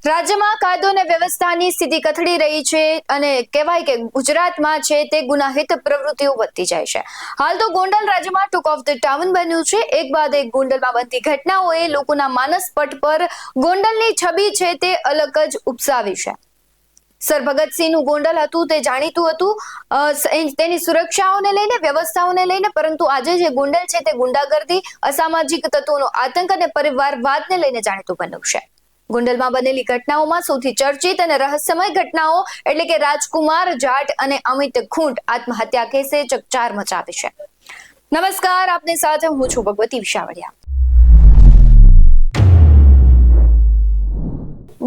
રાજ્યમાં કાયદો અને વ્યવસ્થાની સ્થિતિ કથળી રહી છે અને કહેવાય કે ગુજરાતમાં છે તે ગુનાહિત પ્રવૃત્તિઓ વધતી જાય છે. હાલ તો ગોંડલ રાજ્યમાં ટૂંક ઓફ ધ ટાઉન બન્યું છે. એક બાદ એક ગોંડલમાં બનતી ઘટનાઓએ લોકોના માનસ પટ પર ગોંડલની છબી છે તે અલગ જ ઉપસાવી છે. સર ભગતસિંહનું ગોંડલ હતું તે જાણીતું હતું તેની સુરક્ષાઓને લઈને, વ્યવસ્થાઓને લઈને, પરંતુ આજે જે ગોંડલ છે તે ગુંડાગર્દી, અસામાજિક તત્વોનો આતંક અને પરિવારવાદને લઈને જાણીતું બન્યું છે. ગોંડલમાં બનેલી ઘટનાઓમાં સૌથી ચર્ચિત અને રહસ્યમય ઘટનાઓ એટલે કે રાજકુમાર જાટ અને અમિત ખૂંટ આત્મહત્યા કેસે ચકચાર મચાવી છે. નમસ્કાર, આપની સાથે હું છું ભગવતી વિશાવડિયા.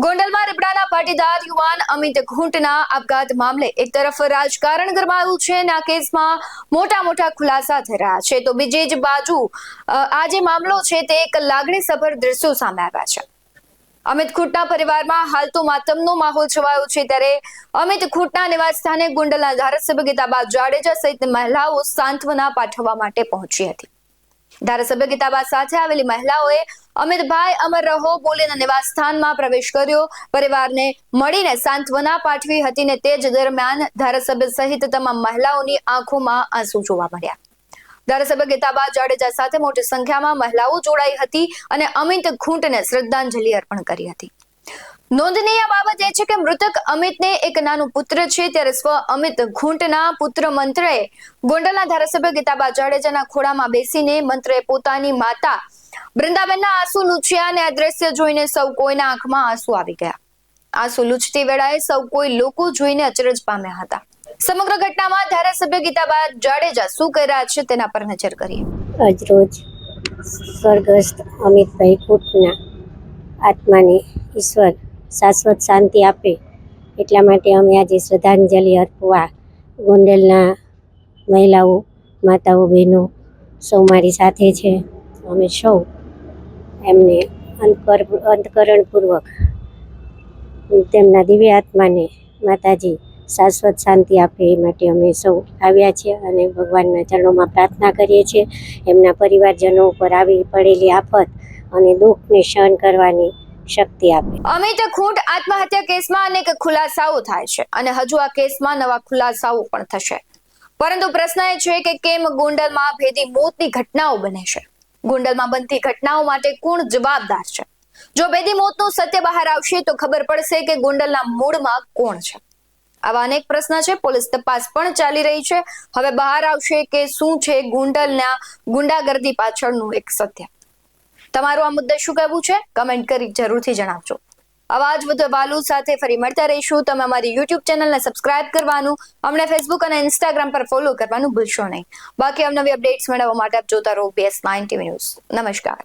ગોંડલમાં રીપડાના પાટીદાર યુવાન અમિત ખૂંટના આપઘાત મામલે એક તરફ રાજકારણ ગરમાયું છે અને આ કેસમાં મોટા ખુલાસા થઈ રહ્યા છે, તો બીજી જ બાજુ આ જે મામલો છે તે એક લાગણીસભર દ્રશ્યો સામે આવ્યા છે. અમિત ખૂંટના પરિવારમાં હાલ તો માતમનો માહોલ છવાયો છે, ત્યારે અમિત ખૂંટના નિવાસ સ્થાને ગોંડલના ધારાસભ્ય ગીતાબા જાડેજા સહિત મહિલાઓ સાંત્વના પાઠવવા માટે પહોંચી હતી. ધારાસભ્ય ગીતાબા સાથે આવેલી મહિલાઓએ અમિતભાઈ અમર રહો બોલીને નિવાસ સ્થાનમાં પ્રવેશ કર્યો, પરિવારને મળીને સાંત્વના પાઠવી હતી ને તે જ દરમિયાન ધારાસભ્ય સહિત તમામ મહિલાઓની આંખોમાં આંસુ જોવા મળ્યા. ધારાસભ્ય ગીતાબા જાડેજા સાથે મોટી સંખ્યામાં મહિલાઓ જોડાઈ હતી અને અમિત ખૂંટને શ્રદ્ધાંજલિ અર્પણ કરી હતી. નોંધનીય બાબત એ છે કે મૃતક અમિતને એક નાનું પુત્ર છે, ત્યારે સ્વ અમિત ખૂંટના પુત્ર મંત્રએ ગોંડલના ધારાસભ્ય ગીતાબા જાડેજાના ખોળામાં બેસીને મંત્રએ પોતાની માતા બૃંદાબેનના આંસુ લૂછ્યા અને આ દ્રશ્ય જોઈને સૌ કોઈના આંખમાં આંસુ આવી ગયા. આંસુ લૂછતી વેળાએ સૌ કોઈ લોકો જોઈને અચરજ પામ્યા હતા. સમગ્ર ઘટનામાં ધારાસભ્ય ગીતાબા જાડેજા શું કહી રહ્યા છે તેના પર નજર કરીએ. આજરોજ સ્વર્ગસ્થ અમિતભાઈ ખૂંટના આત્માને ઈશ્વર શાશ્વત શાંતિ આપે એટલા માટે અમે આજે શ્રદ્ધાંજલિ અર્પવા ગોંડલના મહિલાઓ, માતાઓ, બહેનો સૌ મારી સાથે છે. અમે સૌ એમને અંતકરણપૂર્વક તેમના દિવ્ય આત્માને માતાજી શાશ્વત શાંતિ આપે એ માટે અમે સૌ આવ્યા છીએ અને ભગવાનના ચરણોમાં પ્રાર્થના કરીએ છીએ એમના પરિવારજનો ઉપર આવી પડેલી આફત અને દુઃખને સહન કરવાની શક્તિ આપે. અમિત ખૂંટ આત્મહત્યા કેસમાં અનેક ખુલાસાઓ થાય છે અને હજુ આ કેસમાં નવા ખુલાસાઓ પણ થશે, પરંતુ પ્રશ્ન એ છે કે કેમ ગોંડલમાં ભેદી મોતની ઘટનાઓ બને છે? ગોંડલમાં બનતી ઘટનાઓ માટે કોણ જવાબદાર છે? જો ભેદી મોતનું સત્ય બહાર આવશે તો ખબર પડશે કે ગોંડલના મૂળમાં કોણ છે. આવા અનેક પ્રશ્ન છે. પોલીસ તપાસ પણ ચાલી રહી છે. હવે બહાર આવશે કે શું છે ગોંડલના ગુંડાગર્દી પાછળનું એક સત્ય. તમારું આ મુદ્દે શું કહેવું છે? કમેન્ટ કરી જરૂરથી જણાવજો. આવા જ વધુ અહેવાલો સાથે ફરી મળતા રહીશું. તમે અમારી યુટ્યુબ ચેનલને સબસ્ક્રાઇબ કરવાનું, અમને ફેસબુક અને ઇન્સ્ટાગ્રામ પર ફોલો કરવાનું ભૂલશો નહીં. બાકી અવનવી અપડેટ્સ મેળવવા માટે આપ જોતા રહો BS9 TV ન્યૂઝ. નમસ્કાર.